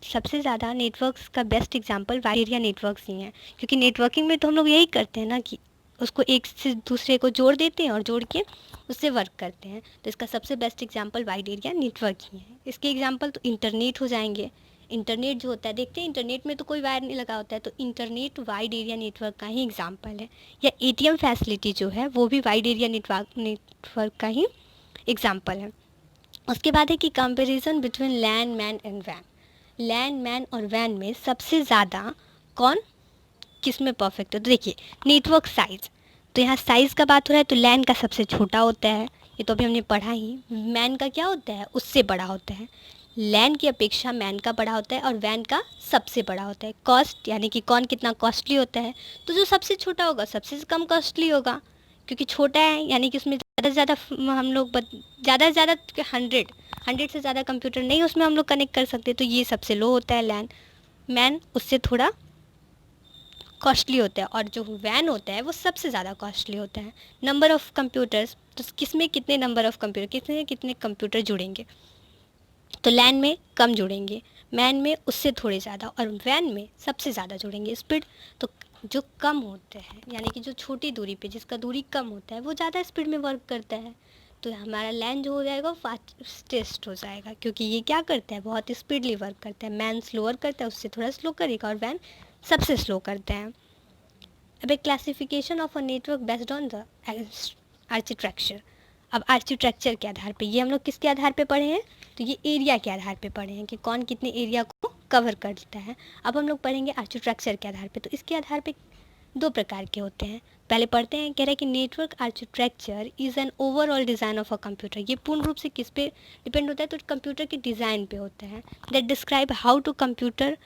सबसे ज़्यादा नेटवर्क्स का best example wide area networks ही हैं, क्योंकि नेटवर्किंग में तो हम लोग यही करते हैं ना कि उसको एक से दूसरे को जोड़ देते हैं और जोड़ के उससे वर्क करते हैं। तो इसका सबसे best example wide area network ही है। इसके एग्जाम्पल तो इंटरनेट हो जाएंगे। इंटरनेट जो होता है, देखते हैं इंटरनेट में तो कोई वायर नहीं लगा होता है, तो इंटरनेट वाइड एरिया नेटवर्क का ही एग्जाम्पल है। या एटीएम फैसिलिटी जो है वो भी वाइड एरिया नेटवर्क का ही एग्जाम्पल है। उसके बाद है कि comparison between LAN MAN and वैन। लैन मैन और वैन में सबसे ज़्यादा कौन किस में परफेक्ट है, तो देखिए नेटवर्क साइज़। तो यहाँ साइज़ का बात हो रहा है, तो लैन का सबसे छोटा होता है, ये तो अभी हमने पढ़ा ही। मैन का क्या होता है, उससे बड़ा होता है। लैन की अपेक्षा मैन का बड़ा होता है और वैन का सबसे बड़ा होता है। कॉस्ट, यानी कि कौन कितना कॉस्टली होता है, तो जो सबसे छोटा होगा सबसे कम कॉस्टली होगा, क्योंकि छोटा है, यानी कि उसमें ज़्यादा से ज़्यादा हम लोग ज़्यादा से ज़्यादा 100 से ज़्यादा कंप्यूटर नहीं उसमें हम लोग कनेक्ट कर सकते, तो ये सबसे लो होता है लैन। मैन उससे थोड़ा कॉस्टली होता है, और जो वैन होता है वो सबसे ज़्यादा कॉस्टली होता है। नंबर ऑफ़ कंप्यूटर्स, तो किस में कितने नंबर ऑफ़ कंप्यूटर, कितने कितने कंप्यूटर जुड़ेंगे, तो लैन में कम जुड़ेंगे, मैन में उससे थोड़े ज़्यादा, और वैन में सबसे ज़्यादा जुड़ेंगे। स्पीड तो जो कम होते हैं, यानी कि जो छोटी दूरी पे जिसका दूरी कम होता है वो ज़्यादा स्पीड में वर्क करता है, तो हमारा लैन जो हो जाएगा वो फास्टेस्ट हो जाएगा, क्योंकि ये क्या करता है, बहुत स्पीडली वर्क करता है। मैन स्लोअर करता है, उससे थोड़ा स्लो करेगा, और वैन सबसे स्लो करता है। अब एक classification of a network based on the architecture. अब आर्किटेक्चर के आधार पे, ये हम लोग किसके आधार पे पढ़े हैं, तो ये एरिया के आधार पे पढ़े हैं कि कौन कितने एरिया को कवर करता है। अब हम लोग पढ़ेंगे आर्किटेक्चर के आधार पे, तो इसके आधार पे दो प्रकार के होते हैं। पहले पढ़ते हैं, कह रहे हैं कि network architecture is an overall design of a computer. ये पूर्ण रूप से किस पे डिपेंड होता है, तो कंप्यूटर के डिज़ाइन पे होता है। That describe how two computer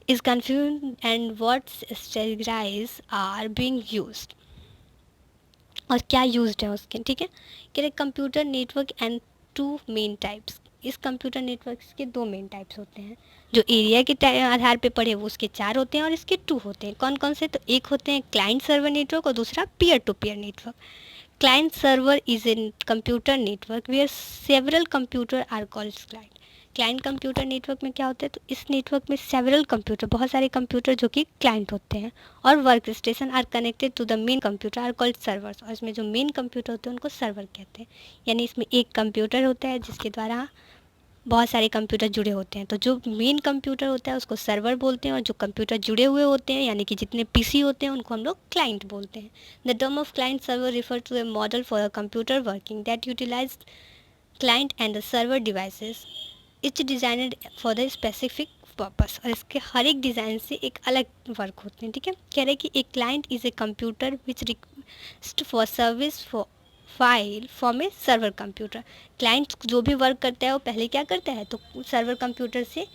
is confused and what strategies are being used, और क्या यूज्ड है उसके, ठीक है। कह रहे computer network and two main types. इस कंप्यूटर नेटवर्क्स के दो मेन टाइप्स होते हैं। जो एरिया के आधार पे पढ़े वो उसके चार होते हैं और इसके टू होते हैं। कौन कौन से, तो एक होते हैं क्लाइंट सर्वर नेटवर्क और दूसरा peer to peer network. Client server is in computer network where several computer are called client. Client computer network में क्या होता है, तो इस नेटवर्क में सेवरल कंप्यूटर, बहुत सारे कंप्यूटर जो कि क्लाइंट होते हैं, और work station are connected to the main computer are called servers. और इसमें जो मेन कंप्यूटर होते हैं उनको सर्वर कहते हैं। यानी इसमें एक कंप्यूटर होता है जिसके द्वारा बहुत सारे कंप्यूटर जुड़े होते हैं, तो जो मेन कंप्यूटर होता है उसको सर्वर बोलते हैं, और जो कंप्यूटर जुड़े हुए होते हैं यानी कि जितने पीसी होते हैं उनको हम लोग क्लाइंट बोलते हैं। The term of client server refer to a model for a computer working that utilise client and the server devices each designed for the specific purpose. और इसके हर एक डिज़ाइन से एक अलग वर्क होते हैं, ठीक है। कह रहे हैं कि एक client is a computer which request for service for file from A server computer. Client जो भी वर्क करता है वो पहले क्या करता है, तो सर्वर कंप्यूटर से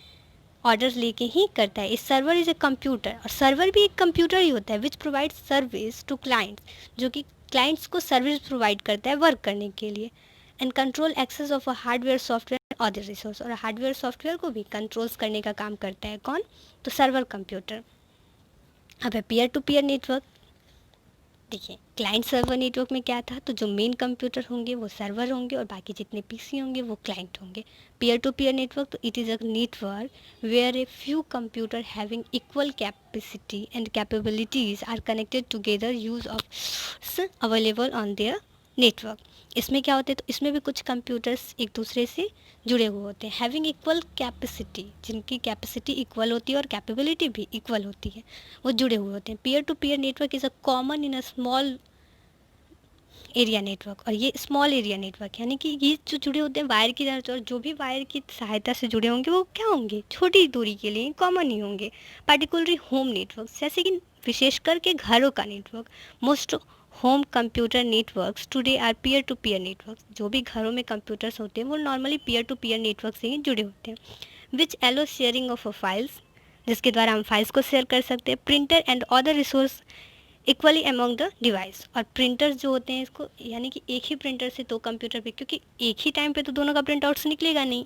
ऑर्डर्स लेके ही करता है। इस सर्वर इज़ ए कंप्यूटर, और सर्वर भी एक कंप्यूटर ही होता है which provide service to clients, जो कि क्लाइंट्स को सर्विस प्रोवाइड करता है वर्क करने के लिए। And control access of a hardware software other resource, और हार्डवेयर सॉफ्टवेयर को भी कंट्रोल्स करने का काम करता है कौन, तो सर्वर कंप्यूटर। अब है पीयर टू पीयर नेटवर्क। देखिए, क्लाइंट सर्वर नेटवर्क में क्या था, तो जो मेन कंप्यूटर होंगे वो सर्वर होंगे और बाकी जितने पीसी होंगे वो क्लाइंट होंगे। पीयर टू पीयर नेटवर्क, तो it is a network where a few computer having equal capacity and capabilities are connected together use of available on their network. इसमें क्या होते हैं, तो इसमें भी कुछ कंप्यूटर्स एक दूसरे से जुड़े हुए होते हैं, हैविंग इक्वल कैपेसिटी, जिनकी कैपेसिटी इक्वल होती है और कैपेबिलिटी भी इक्वल होती है, वो जुड़े हुए होते हैं। Peer to peer network is a common in a small area network, और ये स्मॉल एरिया नेटवर्क यानी कि ये जो जुड़े होते हैं वायर की तरह, और जो भी वायर की सहायता से जुड़े होंगे वो क्या होंगे, छोटी दूरी के लिए कॉमन ही होंगे। पार्टिकुलरली होम नेटवर्क, जैसे कि विशेष करके घरों का नेटवर्क। Most home computer networks today are peer to peer network. जो भी घरों में कंप्यूटर्स होते हैं वो normally peer to peer network से ही जुड़े होते हैं। Which allow sharing of files, जिसके द्वारा हम फाइल्स को शेयर कर सकते हैं। Printer and other resource equally among the device, और प्रिंटर्स जो होते हैं इसको, यानी कि एक ही प्रिंटर से दो कंप्यूटर पे, क्योंकि एक ही टाइम पे तो दोनों का प्रिंट आउट्स निकलेगा नहीं,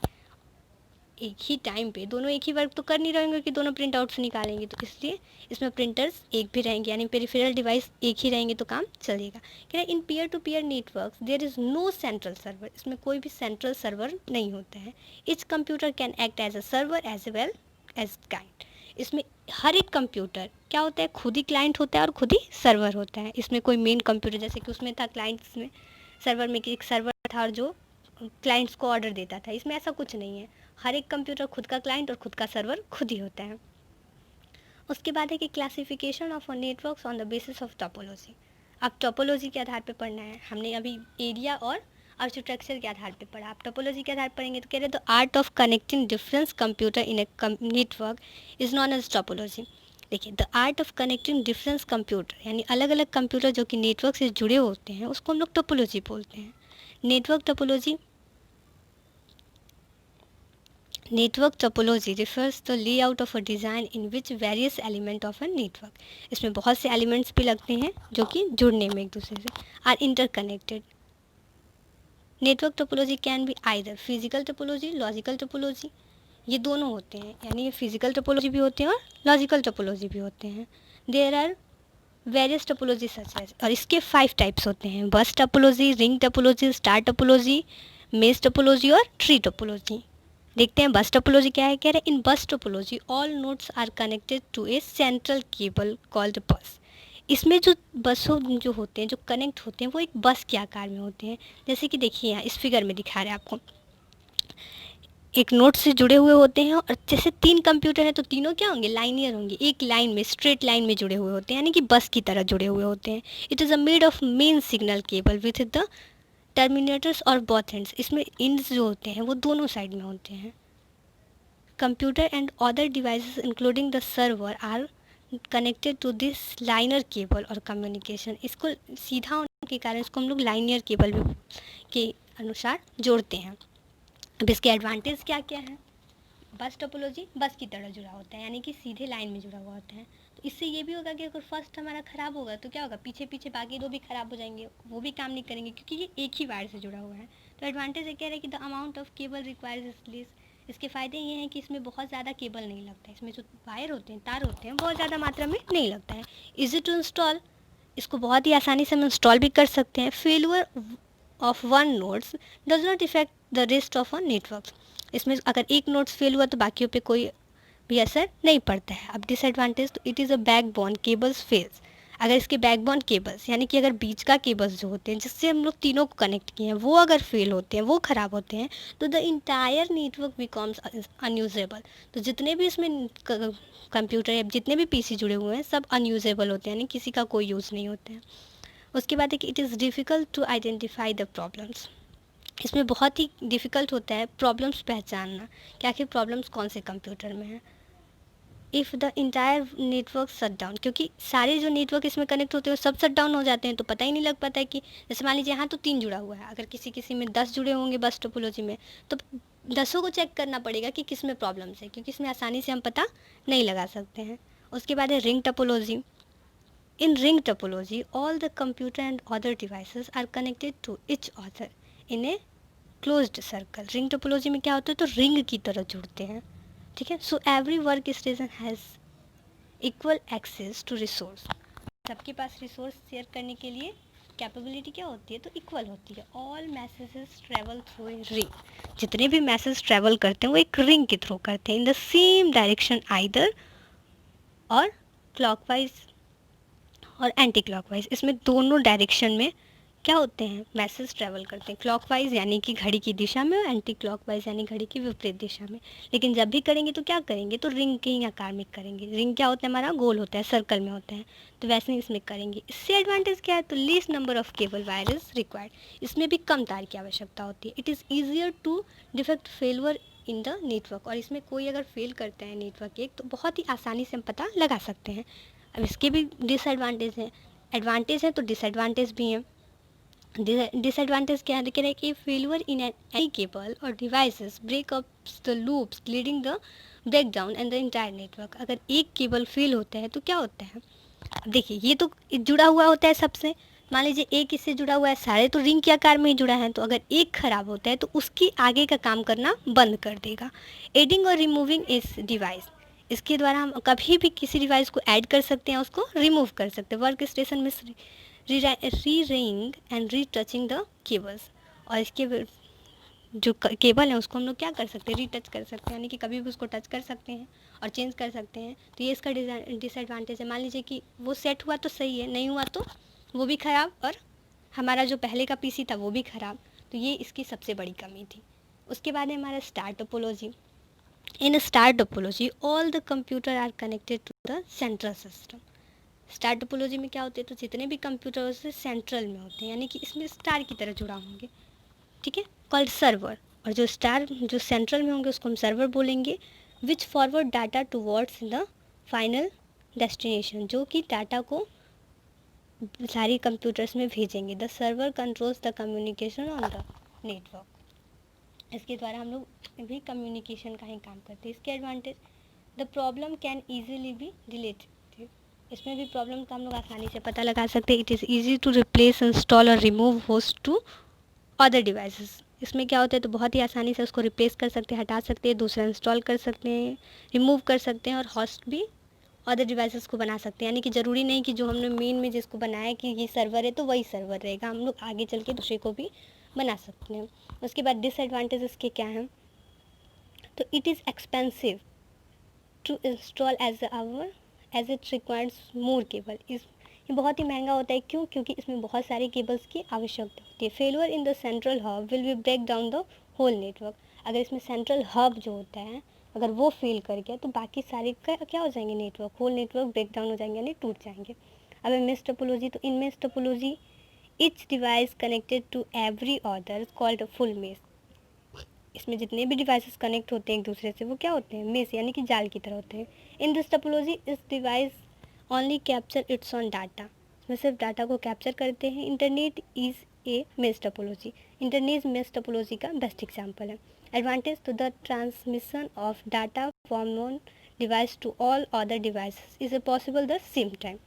एक ही टाइम पे दोनों एक ही वर्क तो कर नहीं रहेंगे कि दोनों प्रिंट आउट्स निकालेंगे, तो इसलिए इसमें प्रिंटर्स एक भी रहेंगे, यानी पेरिफेरल डिवाइस एक ही रहेंगे तो काम चलेगा। क्या in peer to peer networks there is no central server, इसमें कोई भी सेंट्रल सर्वर नहीं होता है। Each computer can act as a server as well as client. इसमें हर एक कंप्यूटर क्या होता है, खुद ही क्लाइंट होता है और खुद ही सर्वर होता है। इसमें कोई मेन कंप्यूटर, जैसे कि उसमें था क्लाइंट्स में, सर्वर में कि एक सर्वर था और जो क्लाइंट्स को ऑर्डर देता था, इसमें ऐसा कुछ नहीं है। हर एक कंप्यूटर खुद का क्लाइंट और खुद का सर्वर खुद ही होता है। उसके बाद है कि classification of networks on the basis of topology. अब टोपोलॉजी के आधार पर पढ़ना है, हमने अभी एरिया और आर्किटेक्चर के आधार पर पढ़ा, आप टोपोलॉजी के आधार पर पढ़ेंगे तो कह रहे, the art of connecting difference computer in a network is known as topology. देखिए, the art of connecting difference computer, यानी अलग अलग कंप्यूटर जो कि नेटवर्क से जुड़े होते हैं उसको हम लोग टोपोलॉजी बोलते हैं। Network topology, network topology refers the layout of a design in which various element of a network. इसमें बहुत से एलिमेंट्स भी लगते हैं जो कि जुड़ने में एक दूसरे से are interconnected. Network topology can be either physical topology, logical topology, ये दोनों होते हैं, यानी ये फिजिकल टोपोलॉजी भी होते हैं और लॉजिकल टोपोलॉजी भी होते हैं। There are various topology such as, और इसके 5 टाइप्स होते हैं, bus topology, ring topology, star topology, mesh topology और ट्री टोपोलॉजी। देखते हैं बस टोपोलॉजी क्या है। कह रहे हैं, in bus topology all nodes are connected to a central cable called bus. इसमें जो बसों जो होते हैं, जो कनेक्ट होते हैं, वो एक बस के आकार में होते हैं। जैसे कि देखिए यहाँ इस फिगर में दिखा रहे हैं आपको, एक नोड से जुड़े हुए होते हैं, और जैसे 3 कंप्यूटर हैं तो तीनों क्या होंगे, लाइनियर होंगे, एक लाइन में, स्ट्रेट लाइन में जुड़े हुए होते हैं, यानी कि बस की तरह जुड़े हुए होते हैं। It is a made of main signal cable with the terminators और बोथ एंड्स। इसमें इंड्स जो होते हैं वो दोनों साइड में होते हैं। Computer and other devices including the server are connected to this liner cable और कम्युनिकेशन। इसको सीधा होने के कारण इसको हम लोग लाइनियर केबल के अनुसार जोड़ते हैं। अब इसके एडवांटेज क्या क्या है। बस टोपोलॉजी बस की तरह जुड़ा होता है, यानी कि सीधे लाइन में जुड़ा हुआ होता है। तो इससे ये भी होगा कि अगर फर्स्ट हमारा ख़राब होगा तो क्या होगा, पीछे पीछे बाकी 2 भी ख़राब हो जाएंगे, वो भी काम नहीं करेंगे, क्योंकि ये एक ही वायर से जुड़ा हुआ है। तो एडवांटेज ये कह रहे हैं कि the amount of cable requires is less. इसके फ़ायदे ये हैं कि इसमें बहुत ज़्यादा केबल नहीं लगता है, इसमें जो वायर होते हैं, तार होते हैं, बहुत ज़्यादा मात्रा में नहीं लगता है। इजी टू इंस्टॉल, इसको बहुत ही आसानी से हम इंस्टॉल भी कर सकते हैं। Failure of one nodes does not effect the rest of a network. इसमें अगर एक नोड्स फेल हुआ तो बाकियों पे कोई भी असर नहीं पड़ता है। अब डिसएडवांटेज, तो it is a backbone cables fails. अगर इसके बैकबोन केबल्स, यानी कि अगर बीच का केबल्स जो होते हैं जिससे हम लोग तीनों को कनेक्ट किए हैं, वो अगर फेल होते हैं, वो ख़राब होते हैं, तो the entire network becomes unusable. तो जितने भी इसमें कंप्यूटर या जितने भी पीसी जुड़े हुए हैं सब अनयूजेबल होते हैं, यानी किसी का कोई यूज़ नहीं होता है। उसके बाद है कि it is difficult to identify the problems. इसमें बहुत ही डिफ़िकल्ट होता है प्रॉब्लम्स पहचानना कि आखिर प्रॉब्लम्स कौन से कंप्यूटर में है। If the entire network shut down, क्योंकि सारे जो नेटवर्क इसमें कनेक्ट होते हैं सब शट डाउन हो जाते हैं, तो पता ही नहीं लग पाता है कि जैसे मान लीजिए यहाँ तो 3 जुड़ा हुआ है, अगर किसी किसी में 10 जुड़े होंगे बस टोपोलॉजी में, तो 10 को चेक करना पड़ेगा कि किस में प्रॉब्लम्स है, क्योंकि इसमें आसानी से हम पता नहीं लगा सकते हैं। उसके बाद है ring topology. In ring topology, all the computer and other devices are connected to each other in a closed circle. Ring topology में क्या होता है, तो रिंग की तरह जुड़ते हैं, ठीक है। So every work station has equal access to resource. सबके पास रिसोर्स शेयर करने के लिए कैपेबिलिटी क्या होती है, तो इक्वल होती है। All messages travel through a ring, जितने भी मैसेज ट्रेवल करते हैं वो एक रिंग के थ्रू करते हैं in the same direction either और क्लॉकवाइज और एंटी क्लॉकवाइज। इसमें दोनों डायरेक्शन में क्या होते हैं, मैसेज ट्रैवल करते हैं, क्लॉकवाइज यानी कि घड़ी की दिशा में और एंटी क्लॉकवाइज यानी घड़ी की विपरीत दिशा में। लेकिन जब भी करेंगे तो क्या करेंगे, तो रिंग के ही आकार में करेंगे। रिंग क्या होता है, हमारा गोल होता है, सर्कल में होता है, तो वैसे ही इसमें करेंगे। इससे एडवांटेज क्या है, तो least number of cable wire is required. इसमें भी कम तार की आवश्यकता होती है। It is easier to defect failure in the network, और इसमें कोई अगर फेल करता है नेटवर्क एक, तो बहुत ही आसानी से हम पता लगा सकते हैं। अब इसके भी डिसएडवांटेज हैं, एडवांटेज है तो डिसएडवांटेज भी हैं। डिसएडवांटेज क्या है, देख रहे हैं कि फेलियर इन एनी केबल और devices break up the loops leading the break down and the entire network. अगर एक केबल फेल होता है तो क्या होता है, अब देखिए ये तो जुड़ा हुआ होता है सबसे, मान लीजिए एक इससे जुड़ा हुआ है, सारे तो रिंग के आकार में ही जुड़ा है, तो अगर एक खराब होता है तो उसकी आगे का काम करना बंद कर देगा। एडिंग और रिमूविंग इस डिवाइस, इसके द्वारा हम कभी भी किसी डिवाइस को ऐड कर सकते हैं, उसको रिमूव कर सकते हैं। वर्क स्टेशन में रीरेइंग एंड रीटचिंग द केबल्स, और इसके जो केबल है उसको हम लोग क्या कर सकते हैं, रीटच कर सकते हैं, यानी कि कभी भी उसको टच कर सकते हैं और चेंज कर सकते हैं। तो ये इसका डिसएडवांटेज है। मान लीजिए कि वो सेट हुआ तो सही है, नहीं हुआ तो वो भी ख़राब, और हमारा जो पहले का पीसी था वो भी ख़राब। तो ये इसकी सबसे बड़ी कमी थी। उसके बाद है हमारा star topology. In star topology all the computer are connected to the central system. Star topology में क्या होते हैं, तो जितने भी कंप्यूटर से सेंट्रल में होते हैं, यानी कि इसमें स्टार की तरह जुड़ा होंगे, ठीक है, कॉल्ड सर्वर। और जो स्टार जो सेंट्रल में होंगे उसको हम सर्वर बोलेंगे। Which forward data towards the final destination, जो कि डाटा को सारी कंप्यूटर्स में भेजेंगे। The server controls the communication on the network. इसके द्वारा हम लोग भी कम्युनिकेशन का ही काम करते हैं। इसके advantage, the problem can easily be deleted, इसमें भी प्रॉब्लम का हम लोग आसानी से पता लगा सकते हैं। It is easy to replace install और remove host to other devices. इसमें क्या होता है, तो बहुत ही आसानी से उसको रिप्लेस कर सकते हैं, हटा सकते हैं, दूसरा इंस्टॉल कर सकते हैं, रिमूव कर सकते हैं, और होस्ट भी अदर डिवाइसेस को बना सकते हैं। यानी कि ज़रूरी नहीं कि जो हमने मेन में जिसको बनाया कि ये सर्वर है तो वही सर्वर रहेगा, हम लोग आगे चल के दूसरे को भी बना सकते हैं। उसके बाद डिसएडवांटेजेस के क्या हैं, तो it is expensive to install as it requires more cable. ये बहुत ही महंगा होता है। क्यों, क्योंकि इसमें बहुत सारे केबल्स की आवश्यकता होती है। Failure in the central hub will be break down the whole network. अगर इसमें सेंट्रल हब जो होता है अगर वो फेल कर गया तो बाकी सारे क्या हो जाएंगे, network, whole network break down हो जाएंगे, यानी टूट जाएंगे। अब मेश टोपोलॉजी, तो in mesh topology each device connected to every other called full mesh. इसमें जितने भी डिवाइसेस कनेक्ट होते हैं एक दूसरे से वो क्या होते हैं, मेश यानी कि जाल की तरह होते हैं। In this topology is device only capture its on data, इसमें सिर्फ डाटा को कैप्चर करते हैं। Internet is a mesh topology, internet mesh topology का बेस्ट एग्जाम्पल है। एडवांटेज, तो the transmission of data from one device to all other devices is a possible the same time.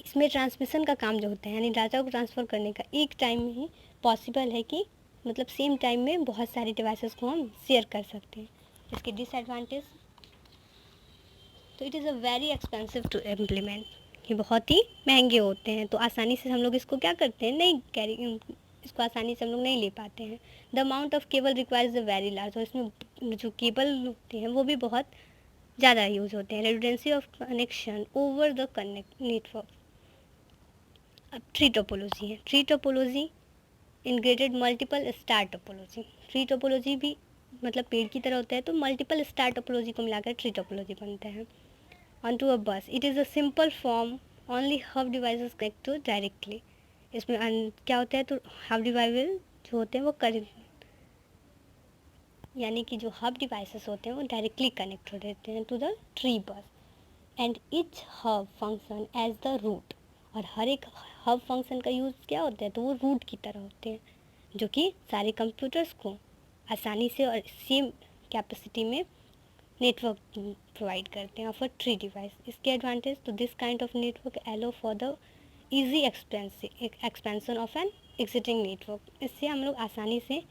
इसमें transmission का काम जो होता है, यानी डाटा को ट्रांसफ़र करने का एक टाइम में ही पॉसिबल है, कि मतलब सेम टाइम में बहुत सारे डिवाइसेस को हम शेयर कर सकते हैं। इसके डिसएडवांटेज, तो it is a very expensive to implement, ये बहुत ही महंगे होते हैं, तो आसानी से हम लोग इसको क्या करते हैं, नहीं कैरी, इसको आसानी से हम लोग नहीं ले पाते हैं। The amount of cable requires a very large, और इसमें जो केबल होते हैं वो भी बहुत ज़्यादा यूज़ होते हैं। Redundancy of connection over the connect network. अब ट्री टोपोलॉजी है। Tree topology integrated multiple star topology. Tree topology भी मतलब पेड़ की तरह होता है, तो मल्टीपल स्टार टोपोलॉजी को मिलाकर ट्री टोपोलॉजी बनता है। On to a bus, it is a simple form only hub devices connect to directly. इसमें क्या होता है, तो हब डिवाइस जो होते हैं वो यानी कि जो हब डिवाइसेस होते हैं वो डायरेक्टली कनेक्ट हो रहते हैं to the tree bus, and each hub function as the root. और हर एक हब फंक्शन का यूज़ क्या होता है, तो वो रूट की तरह होते हैं, जो कि सारे कंप्यूटर्स को आसानी से और सेम कैपेसिटी में नेटवर्क प्रोवाइड करते हैं फॉर ट्री डिवाइस। इसके एडवांटेज, तो this kind of network allow for the easy expansion of an existing network. इससे हम लोग आसानी से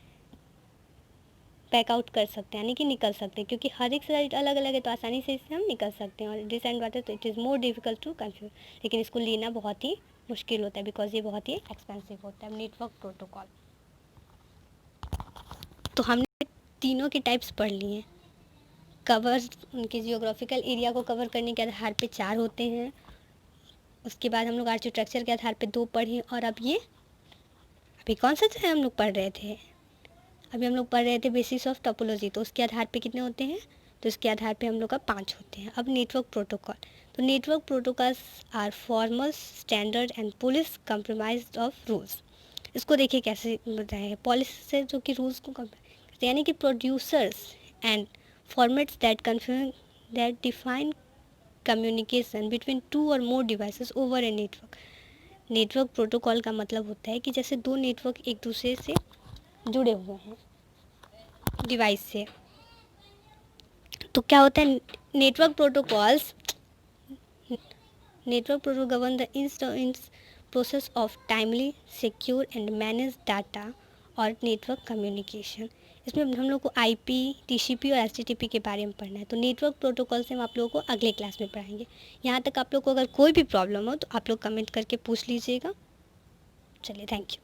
बैक आउट कर सकते हैं, यानी कि निकल सकते हैं, क्योंकि हर एक साइड अलग अलग है तो आसानी से इससे हम निकल सकते हैं। और डिसएडवांटेज तो it is more difficult to confuse, लेकिन इसको लेना बहुत ही मुश्किल होता है बिकॉज ये बहुत ही एक्सपेंसिव होता है। नेटवर्क प्रोटोकॉल, तो हमने तीनों के टाइप्स पढ़ लिए हैं। कवर, उनके जियोग्राफिकल एरिया को कवर करने के आधार पे 4 होते हैं। उसके बाद हम लोग आर्किटेक्चर के आधार पे 2 पढ़े, और अब ये अभी कौन सा जो है हम लोग पढ़ रहे थे, अभी हम लोग पढ़ रहे थे बेसिस ऑफ टोपोलॉजी, तो उसके आधार पे कितने होते हैं, तो इसके आधार पे हम लोग का 5 होते हैं। अब नेटवर्क प्रोटोकॉल, तो network protocols are formal standard and police compromised of rules. इसको देखिए कैसे बताएं, पॉलिस से जो कि रूल्स को यानी कि producers and formats that define communication between 2 और मोर डिवाइसेस ओवर ए नेटवर्क। नेटवर्क प्रोटोकॉल का मतलब होता है कि जैसे 2 नेटवर्क एक दूसरे से जुड़े हुए हैं डिवाइस से, तो क्या होता है, नेटवर्क प्रोटोकॉल्स गवर्न द इंस process of timely secure and manage data और नेटवर्क कम्युनिकेशन। इसमें हम लोग को आईपी, टीसीपी और एचटीटीपी के बारे में पढ़ना है। तो नेटवर्क प्रोटोकॉल से हम आप लोगों को अगले क्लास में पढ़ाएंगे। यहाँ तक आप लोग को अगर कोई भी प्रॉब्लम हो तो आप लोग कमेंट करके पूछ लीजिएगा। चलिए, थैंक यू।